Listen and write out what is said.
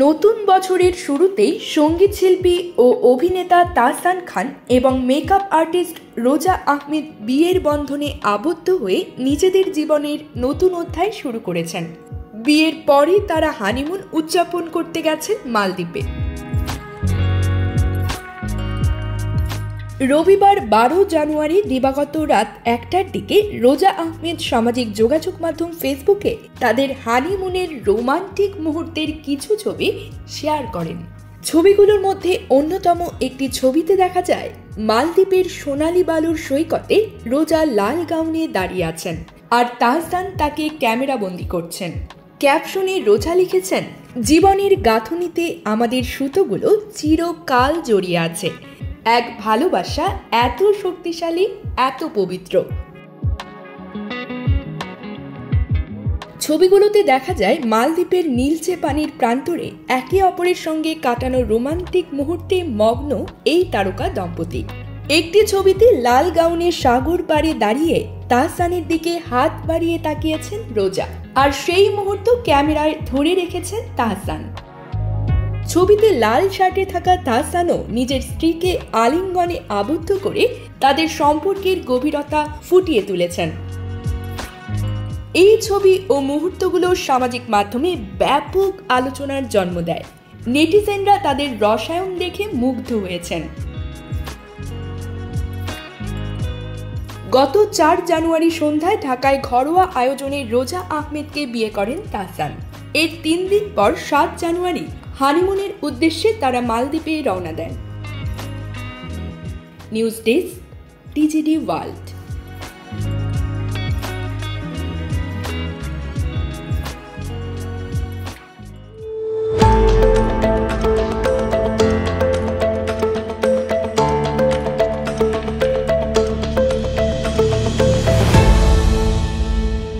নতুন বছরের শুরুতেই সঙ্গীত শিল্পী ও অভিনেতা তাহসান খান এবং মেকআপ আর্টিস্ট রোজা আহমেদ বিয়ের বন্ধনে আবদ্ধ হয়ে নিজেদের জীবনের নতুন অধ্যায় শুরু করেছেন। বিয়ের পরই তারা হানিমুন উদযাপন করতে গেছেন মালদ্বীপে। রবিবার 12 জানুয়ারি দিবাগত রাত 1টার দিকে রোজা আহমেদ সামাজিক যোগাযোগ মাধ্যম ফেসবুকে তাদের হানিমুনের রোমান্টিক মুহূর্তের কিছু ছবি শেয়ার করেন। ছবিগুলোর মধ্যে অন্যতম একটি ছবিতে দেখা যায় মালদ্বীপের সোনালী বালুর সৈকতে রোজা লাল গাউনে দাঁড়িয়ে আছেন আর তাহসান তাকে ক্যামেরাবন্দি করছেন। ক্যাপশনে রোজা লিখেছেন, জীবনের গাঁথুনিতে আমাদের সুতোগুলো চিরকাল জড়িয়ে আছে, এক ভালোবাসা এত শক্তিশালী, এত পবিত্র। ছবিগুলোতে দেখা যায় মালদ্বীপের নীলচে পানির প্রান্তরে একে অপরের সঙ্গে কাটানো রোমান্টিক মুহূর্তে মগ্ন এই তারকা দম্পতি। একটি ছবিতে লাল গাউনে সাগর পাড়ে দাঁড়িয়ে তাহসানের দিকে হাত বাড়িয়ে তাকিয়েছেন রোজা, আর সেই মুহূর্ত ক্যামেরায় ধরে রেখেছেন তাহসান। ছবিতে লাল শার্টে থাকা তাহসানও নিজের স্ত্রীকে আলিঙ্গনে আবদ্ধ করে তাদের সম্পর্কের গভীরতা ফুটিয়ে তুলেছেন। এই ছবি ও মুহূর্তগুলো সামাজিক মাধ্যমে ব্যাপক আলোচনার জন্ম দেয়। নেটিজেনরা তাদের রসায়ন দেখে মুগ্ধ হয়েছেন। গত 4 জানুয়ারি সন্ধ্যায় ঢাকায় ঘরোয়া আয়োজনে রোজা আহমেদকে বিয়ে করেন তাহসান। এর 3 দিন পর 7 জানুয়ারি হানিমুনের উদ্দেশ্যে তারা মালদ্বীপে রওনা দেন। News desk, TGD world.